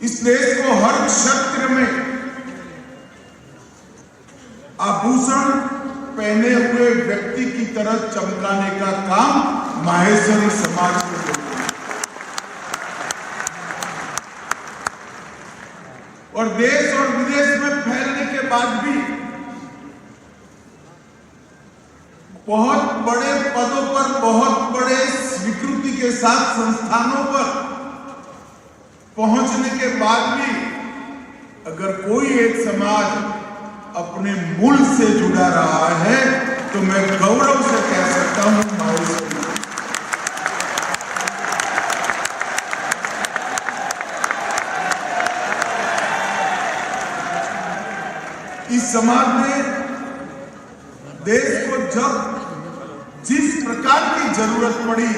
इस देश को हर क्षेत्र में आभूषण पहने हुए व्यक्ति की तरह चमकाने का काम माहेश्वरी समाज को करता है। और देश और विदेश में फैलने के बाद भी बहुत बड़े पदों पर, बहुत बड़े स्वीकृति के साथ संस्थानों पर पहुंचने के बाद भी अगर कोई एक समाज अपने मूल से जुड़ा रहा है तो मैं गौरव से कह सकता हूं माहेश्वरी। इस समाज ने देश को जब जिस प्रकार की जरूरत पड़ी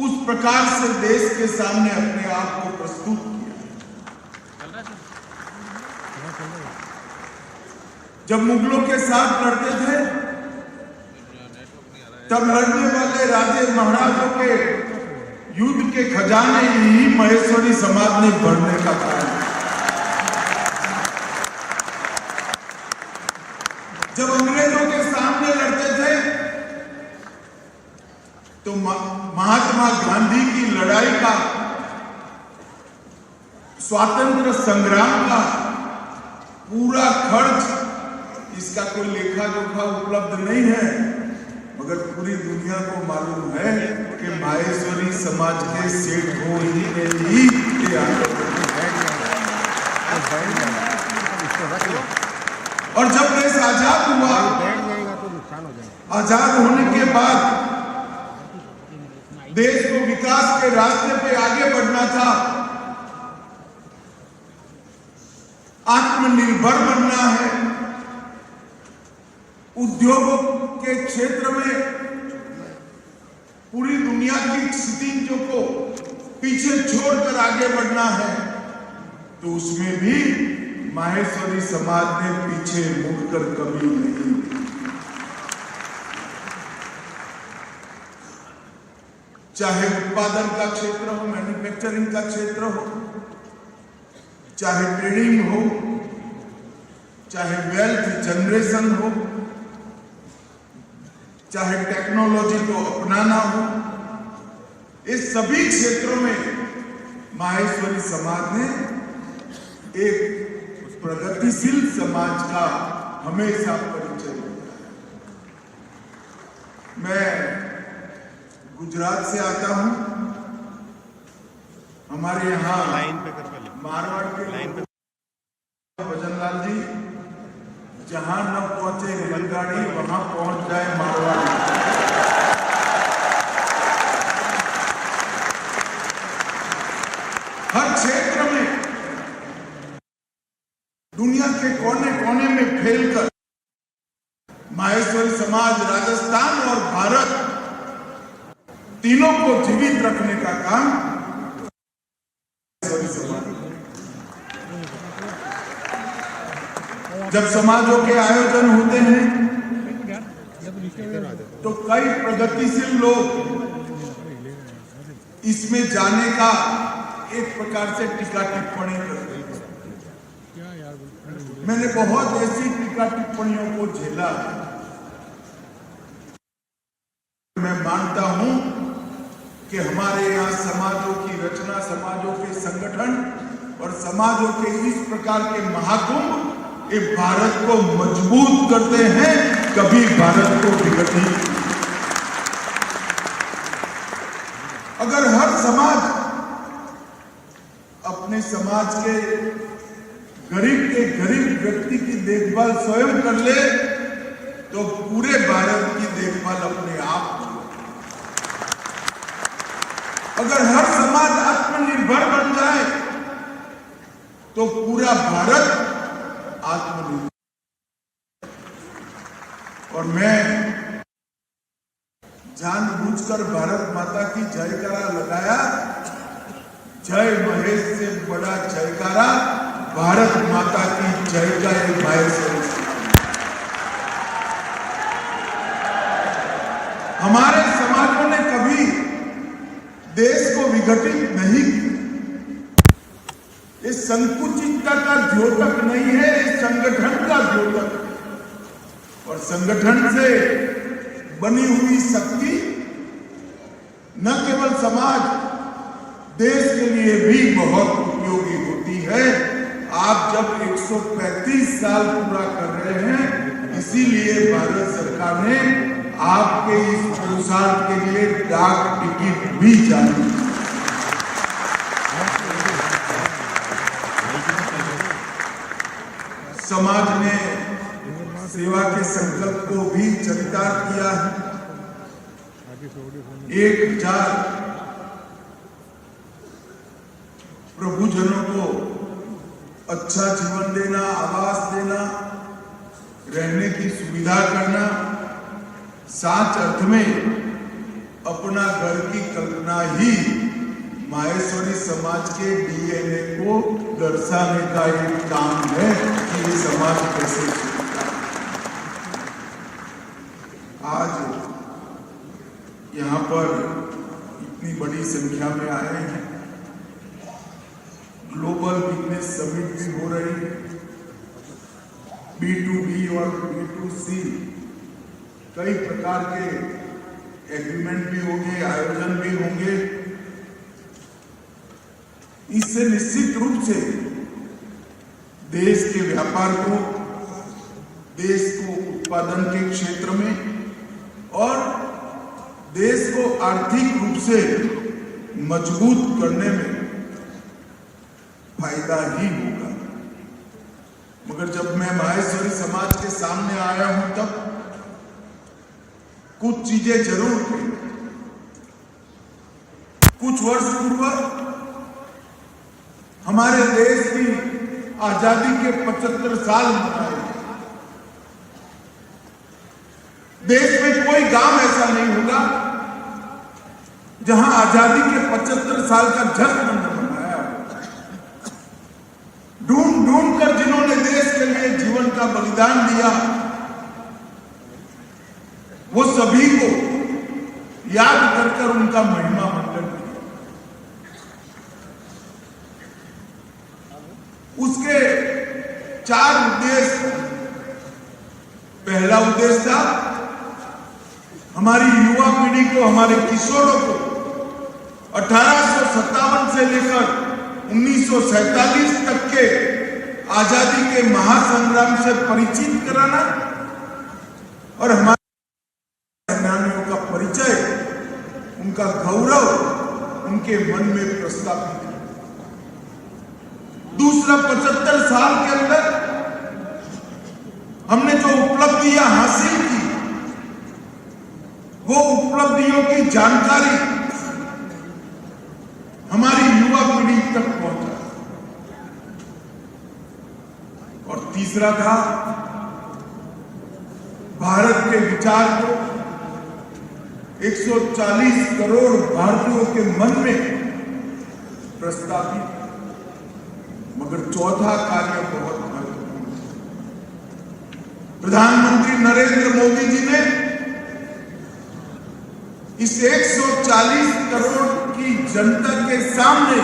उस प्रकार से देश के सामने अपने आप को प्रस्तुत किया। जब मुगलों के साथ लड़ते थे तब लड़ने वाले राजे महाराजों के युद्ध के खजाने ही माहेश्वरी समाज ने भरने का कारण। जब अंग्रेजों के सामने लड़ते थे तो महात्मा गांधी की लड़ाई का, स्वातंत्र संग्राम का पूरा खर्च, इसका कोई लेखा जोखा उपलब्ध नहीं है, मगर पूरी दुनिया को मालूम है कि माहेश्वरी समाज के सेठ हो ही ये और जब देश आजाद हुआ, आजाद होने के बाद देश को विकास के रास्ते पे आगे बढ़ना था, आत्मनिर्भर बनना है, उद्योगों के क्षेत्र में पूरी दुनिया की स्थितियों को पीछे छोड़कर आगे बढ़ना है, तो उसमें भी माहेश्वरी समाज ने पीछे मुड़कर कभी नहीं। चाहे उत्पादन का क्षेत्र हो, मैन्युफैक्चरिंग का क्षेत्र हो, चाहे ट्रेडिंग हो, चाहे वेल्थ जनरेशन हो, चाहे टेक्नोलॉजी को अपनाना हो, इस सभी क्षेत्रों में माहेश्वरी समाज ने एक प्रगतिशील समाज का हमेशा परिचय दिया। मैं गुजरात से आता हूं। हमारे यहाँ मारवाड़ के भजनलाल जी जहां न पहुंचे रेलगाड़ी वहां पहुंच जाए मारवाड़। हर क्षेत्र में दुनिया के कोने कोने में फैलकर माहेश्वरी समाज राजस्थान और भारत तीनों को जीवित रखने का काम माहेश्वरी समाज। जब समाजों के आयोजन होते हैं तो कई प्रगतिशील लोग इसमें जाने का एक प्रकार से टीका टिप्पणी करते हैं। मैंने बहुत ऐसी टीका टिप्पणियों को झेला। मैं मानता हूं कि हमारे यहाँ समाजों की रचना, समाजों के संगठन और समाजों के इस प्रकार के महाकुंभ ये भारत को मजबूत करते हैं, कभी भारत को बिगड़ने। अगर हर समाज अपने समाज के गरीब व्यक्ति की देखभाल स्वयं कर ले तो पूरे भारत की देखभाल अपने आप हो। अगर हर समाज आत्मनिर्भर बन जाए तो पूरा भारत आत्मनिर्भर। और मैं जानबूझकर भारत माता की जयकारा लगाया। जय महेश से बड़ा जयकारा भारत माता की जय का एक माहेश्वरी। हमारे समाजों ने कभी देश को विघटित नहीं किया। ये संकुचितता का द्योतक नहीं है, ये संगठन का द्योतक है। और संगठन से बनी हुई शक्ति न केवल समाज, देश के लिए भी बहुत उपयोगी होती है। आप जब 135 साल पूरा कर रहे हैं, इसीलिए भारत सरकार ने आपके इस पुरुषार्थ के लिए डाक टिकट भी जारी की। समाज ने सेवा के संकल्प को भी चरितार्थ किया है। 1000 प्रभुजनों को अच्छा जीवन देना, आवास देना, रहने की सुविधा करना, साच अर्थ में अपना घर की कल्पना ही माहेश्वरी समाज के डीएनए को दर्शाने का एक काम है कि ये समाज कैसे चलता है। आज यहाँ पर इतनी बड़ी संख्या में आए हैं। ग्लोबल बिजनेस समिट भी हो रही है, B2B और B2C कई प्रकार के एग्रीमेंट भी होंगे, आयोजन भी होंगे। इससे निश्चित रूप से देश के व्यापार को, देश को उत्पादन के क्षेत्र में और देश को आर्थिक रूप से मजबूत करने में फायदा ही होगा। मगर जब मैं माहेश्वरी समाज के सामने आया हूं तब कुछ चीजें जरूर थी। कुछ वर्ष पूर्व हमारे देश की आजादी के 75 साल मनाए। देश में कोई गांव ऐसा नहीं होगा जहां आजादी के 75 साल का जश्न न मनाया। ढूंढ ढूंढ कर जिन्होंने देश के लिए जीवन का बलिदान दिया, वो सभी को याद कर कर उनका महिमा मंडन किया। उसके 4 उद्देश्य। पहला उद्देश्य था हमारी युवा पीढ़ी को, हमारे किशोरों को 1857 से लेकर 1947 तक के आजादी के महासंग्राम से परिचित कराना और हमारे सेनानियों का परिचय, उनका गौरव उनके मन में प्रस्थापित। दूसरा, 75 साल के अंदर हमने जो उपलब्धियां हासिल की, वो उपलब्धियों की जानकारी हमारी युवा पीढ़ी तक पहुंचा। और तीसरा था भारत के विचार को 140 करोड़ भारतीयों के मन में प्रस्तावित। मगर चौथा कार्य बहुत महत्वपूर्ण। प्रधानमंत्री नरेंद्र मोदी जी ने इस 140 करोड़ की जनता के सामने,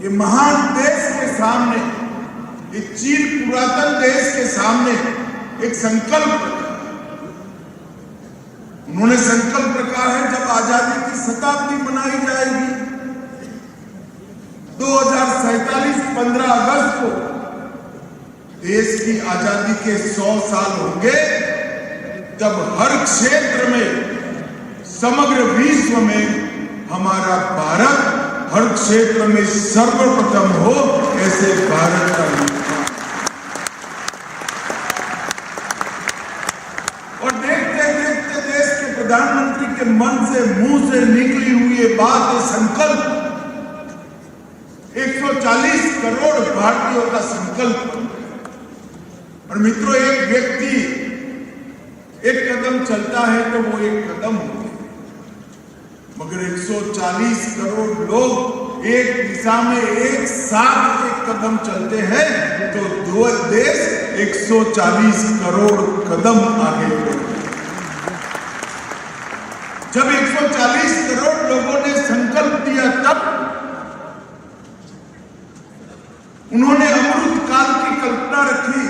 ये महान देश के सामने, ये चीर पुरातन देश के सामने एक संकल्प रखा। उन्होंने संकल्प रखा है जब आजादी की शताब्दी मनाई जाएगी 2047 15 अगस्त को, देश की आजादी के 100 साल होंगे, तब हर क्षेत्र में, समग्र विश्व में हमारा भारत हर क्षेत्र में सर्वप्रथम हो, ऐसे भारत का निर्माण। और देखते देखते देश के प्रधानमंत्री के मन से, मुंह से निकली हुई ये बात, ये संकल्प 140 करोड़ भारतीयों का संकल्प। और मित्रों, एक व्यक्ति एक कदम चलता है तो वो एक कदम होते हैं, मगर 140 करोड़ लोग एक दिशा में एक साथ एक कदम चलते हैं तो दो देश 140 करोड़ कदम आगे बढ़ते हैं। जब 140 करोड़ लोगों ने संकल्प दिया, तब उन्होंने अमृत काल की कल्पना रखी।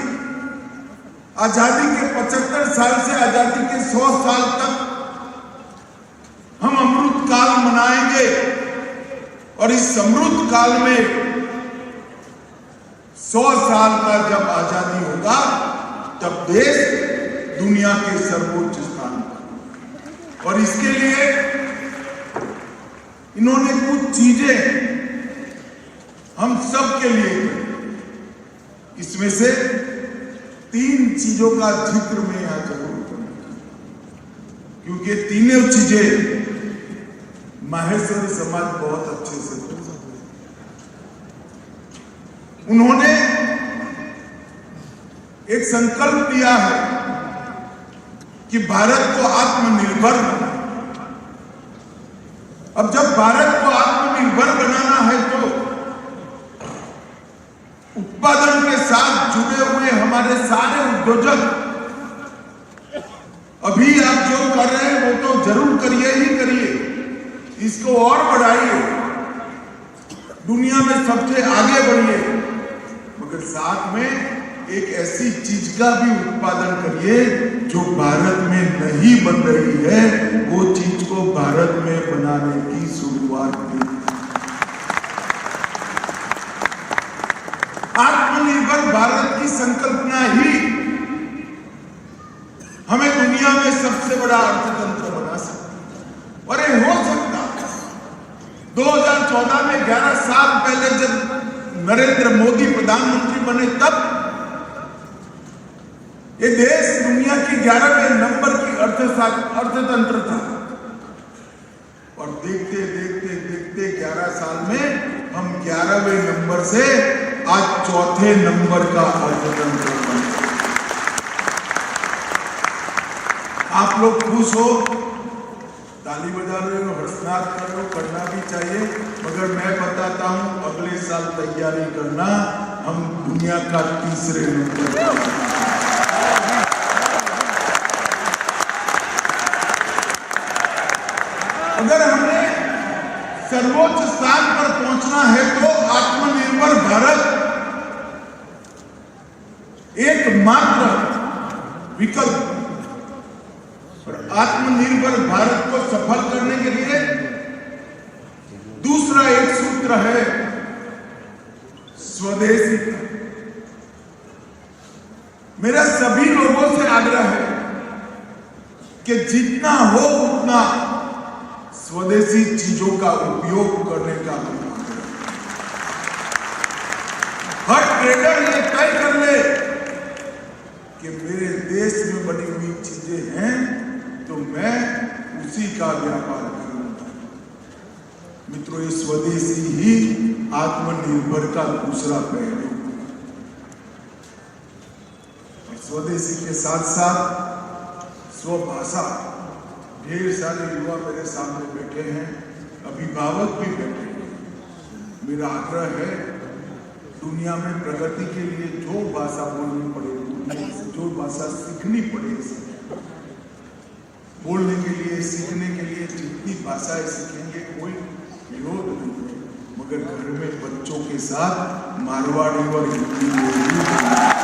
आजादी के 75 साल से आजादी के 100 साल तक हम अमृत काल मनाएंगे और इस अमृत काल में 100 साल का जब आजादी होगा तब देश दुनिया के सर्वोच्च स्थान पर। और इसके लिए इन्होंने कुछ चीजें हम सब के लिए करी। इसमें से 3 चीजों का जिक्र मैं यहां जरूर करूंगा, क्योंकि तीनों चीजें माहेश्वरी समाज बहुत अच्छे से कर सकते हैं। उन्होंने एक संकल्प लिया है कि भारत को आत्मनिर्भर बनाना। अब जब भारत को आत्मनिर्भर बनाना है तो उत्पादन के साथ जुड़े हुए हमारे सारे उद्योजक, अभी आप जो कर रहे हैं वो तो जरूर करिए ही करिए, इसको और बढ़ाइए, दुनिया में सबसे आगे बढ़िए, मगर साथ में एक ऐसी चीज का भी उत्पादन करिए जो भारत में नहीं बन रही है, वो चीज को भारत में बनाने की शुरुआत की। आत्मनिर्भर भारत की संकल्पना ही हमें दुनिया में सबसे बड़ा अर्थतंत्र बना सकती है। और ये हो सकता 2014 में 11 साल पहले जब नरेंद्र मोदी प्रधानमंत्री बने तब ये देश दुनिया की 11वें नंबर की अर्थतंत्र था और देखते देखते देखते 11 साल में हम 11वें नंबर से आज 4थे नंबर का अर्थतंत्र बन गए। आप लोग खुश हो, ताली बजा रहे हो, हर्षनाद कर रहे हो, करना भी चाहिए, मगर मैं बताता हूं अगले साल तैयारी करना, हम दुनिया का 3रे नंबर। अगर हमें सर्वोच्च स्थान पर पहुंचना है तो आत्मनिर्भर भारत एकमात्र विकल्प। और आत्मनिर्भर भारत को सफल करने के लिए दूसरा एक सूत्र है स्वदेशी। मेरा सभी लोगों से आग्रह है कि जितना हो उतना स्वदेशी चीजों का उपयोग करने का हर ट्रेडर ये तय कर ले कि मेरे देश में बनी हुई चीजें हैं तो मैं उसी का व्यापार करूंगा। मित्रों, ये स्वदेशी ही आत्मनिर्भर का दूसरा पहलू। और स्वदेशी के साथ साथ स्वभाषा। ढेर सारे युवा मेरे सामने बैठे हैं, अभिभावक भी बैठे हैं। मेरा आग्रह है, दुनिया में प्रगति के लिए जो भाषा बोलनी पड़े, जो भाषा सीखनी पड़े, बोलने के लिए, सीखने के लिए जितनी भाषाएं सीखेंगे कोई विरोध नहीं है, मगर घर में बच्चों के साथ मारवाड़ी और हिंदी बोलनी।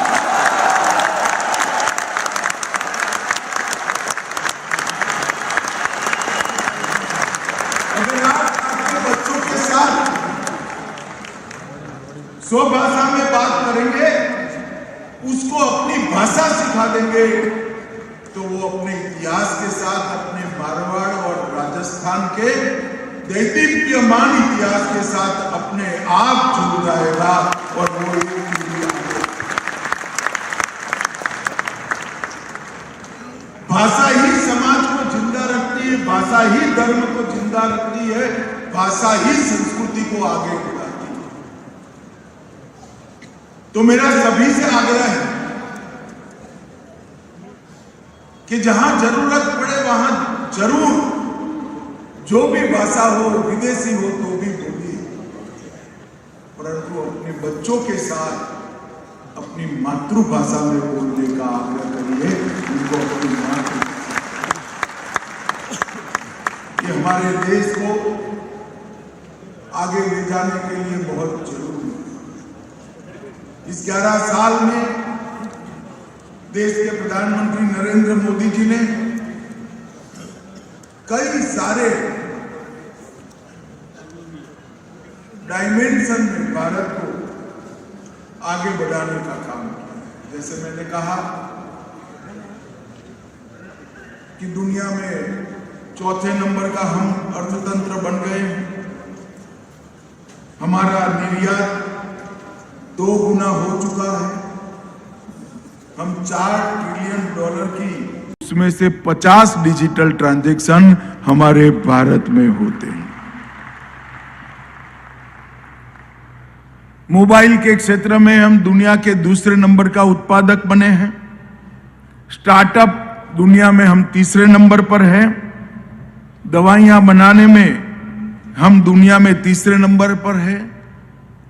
स्वभाषा में बात करेंगे, उसको अपनी भाषा सिखा देंगे, तो वो अपने इतिहास के साथ अपने मारवाड़ और राजस्थान के दैदीप्यमान इतिहास के साथ अपने आप जुड़ जाएगा और वो भाषा ही समाज को जिंदा रखती है, भाषा ही धर्म को जिंदा रखती है, भाषा ही संस्कृति को आगे बढ़ाती है। तो मेरा सभी से आग्रह है कि जहां जरूरत पड़े वहां जरूर जो भी भाषा हो, विदेशी हो तो भी बोलिए, परंतु अपने बच्चों के साथ अपनी मातृभाषा में बोलने का आग्रह करिए, उनको अपनी मातृभाषा। ये हमारे देश को आगे ले जाने के लिए बहुत जरूरी है। इस 11 साल में देश के प्रधानमंत्री नरेंद्र मोदी जी ने कई सारे डायमेंशन में भारत को आगे बढ़ाने का काम किया। जैसे मैंने कहा कि दुनिया में चौथे नंबर का हम अर्थतंत्र बन गए। हमारा निर्यात 2 गुना हो चुका है। हम $4 ट्रिलियन की, उसमें से 50 डिजिटल ट्रांजैक्शन हमारे भारत में होते हैं। मोबाइल के क्षेत्र में हम दुनिया के दूसरे नंबर का उत्पादक बने हैं। स्टार्टअप दुनिया में हम तीसरे नंबर पर हैं। दवाइयां बनाने में हम दुनिया में तीसरे नंबर पर हैं।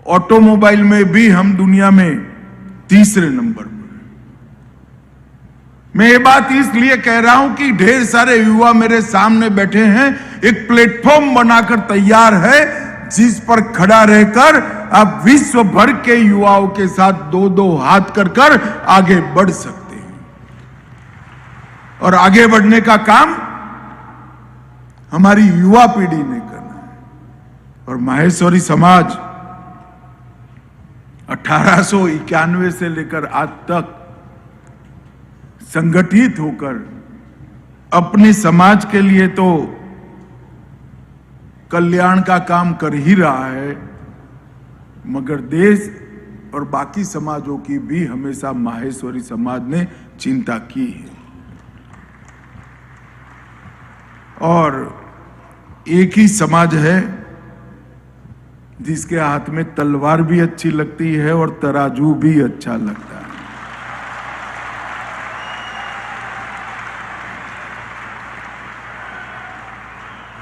ऑटोमोबाइल में भी हम दुनिया में तीसरे नंबर पर। मैं ये बात इसलिए कह रहा हूं कि ढेर सारे युवा मेरे सामने बैठे हैं, एक प्लेटफॉर्म बनाकर तैयार है जिस पर खड़ा रहकर आप विश्व भर के युवाओं के साथ 2-2 हाथ कर आगे बढ़ सकते हैं। और आगे बढ़ने का काम हमारी युवा पीढ़ी ने करना है। और माहेश्वरी समाज 1891 से लेकर आज तक संगठित होकर अपने समाज के लिए तो कल्याण का काम कर ही रहा है, मगर देश और बाकी समाजों की भी हमेशा माहेश्वरी समाज ने चिंता की है। और एक ही समाज है जिसके हाथ में तलवार भी अच्छी लगती है और तराजू भी अच्छा लगता है।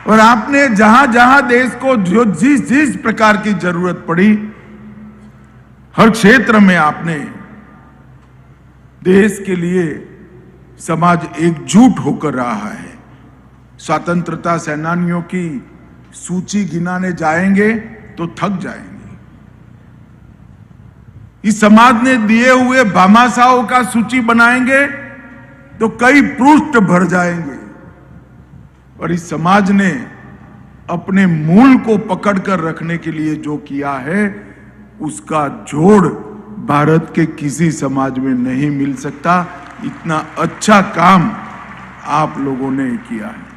और आपने जहां जहां देश को जो जिस प्रकार की जरूरत पड़ी, हर क्षेत्र में आपने देश के लिए समाज एकजुट होकर रहा है। स्वतंत्रता सेनानियों की सूची गिनाने जाएंगे तो थक जाएंगे। इस समाज ने दिए हुए भामाशाहों का सूची बनाएंगे तो कई पृष्ठ भर जाएंगे। और इस समाज ने अपने मूल को पकड़कर रखने के लिए जो किया है, उसका जोड़ भारत के किसी समाज में नहीं मिल सकता। इतना अच्छा काम आप लोगों ने किया है।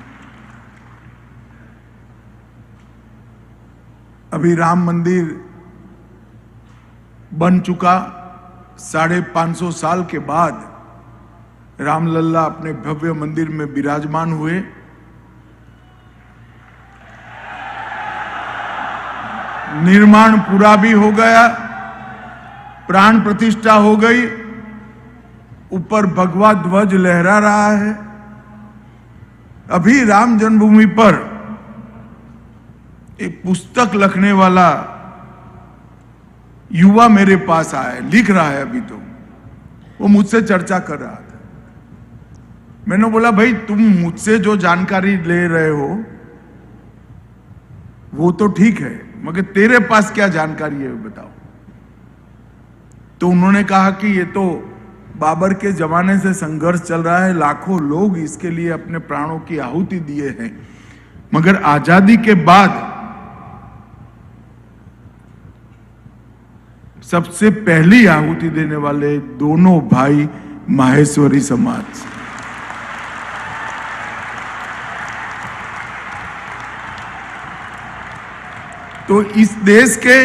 अभी राम मंदिर बन चुका। 550 साल के बाद रामलल्ला अपने भव्य मंदिर में विराजमान हुए। निर्माण पूरा भी हो गया, प्राण प्रतिष्ठा हो गई, ऊपर भगवा ध्वज लहरा रहा है। अभी राम जन्मभूमि पर एक पुस्तक लिखने वाला युवा मेरे पास आया, लिख रहा है अभी तो। वो मुझसे चर्चा कर रहा था। मैंने बोला, भाई तुम मुझसे जो जानकारी ले रहे हो वो तो ठीक है, मगर तेरे पास क्या जानकारी है बताओ। तो उन्होंने कहा कि ये तो बाबर के जमाने से संघर्ष चल रहा है, लाखों लोग इसके लिए अपने प्राणों की आहुति दिए हैं, मगर आजादी के बाद सबसे पहली आहुति देने वाले दोनों भाई माहेश्वरी समाज। तो इस देश के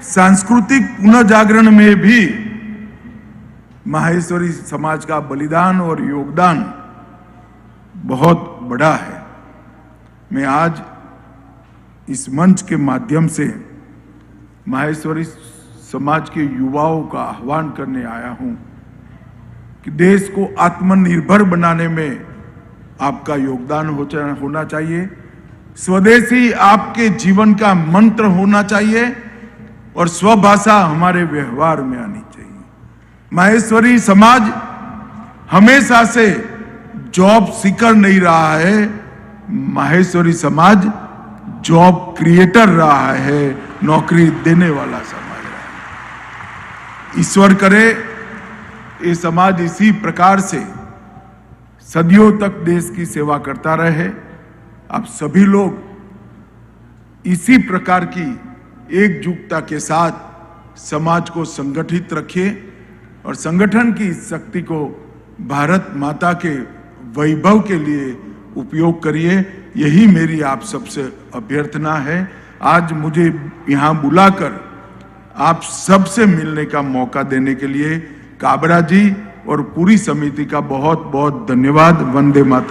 सांस्कृतिक पुनर्जागरण में भी माहेश्वरी समाज का बलिदान और योगदान बहुत बड़ा है। मैं आज इस मंच के माध्यम से माहेश्वरी समाज के युवाओं का आह्वान करने आया हूं कि देश को आत्मनिर्भर बनाने में आपका योगदान होना चाहिए। स्वदेशी आपके जीवन का मंत्र होना चाहिए और स्वभाषा हमारे व्यवहार में आनी चाहिए। माहेश्वरी समाज हमेशा से जॉब सीकर नहीं रहा है, माहेश्वरी समाज जॉब क्रिएटर रहा है, नौकरी देने वाला समाज रहा है। ईश्वर करे ये समाज इसी प्रकार से सदियों तक देश की सेवा करता रहे। आप सभी लोग इसी प्रकार की एकजुटता के साथ समाज को संगठित रखिए और संगठन की इस शक्ति को भारत माता के वैभव के लिए उपयोग करिए। यही मेरी आप सबसे अभ्यर्थना है। आज मुझे यहाँ बुलाकर आप सबसे मिलने का मौका देने के लिए काबरा जी और पूरी समिति का बहुत बहुत धन्यवाद। वंदे मातरम।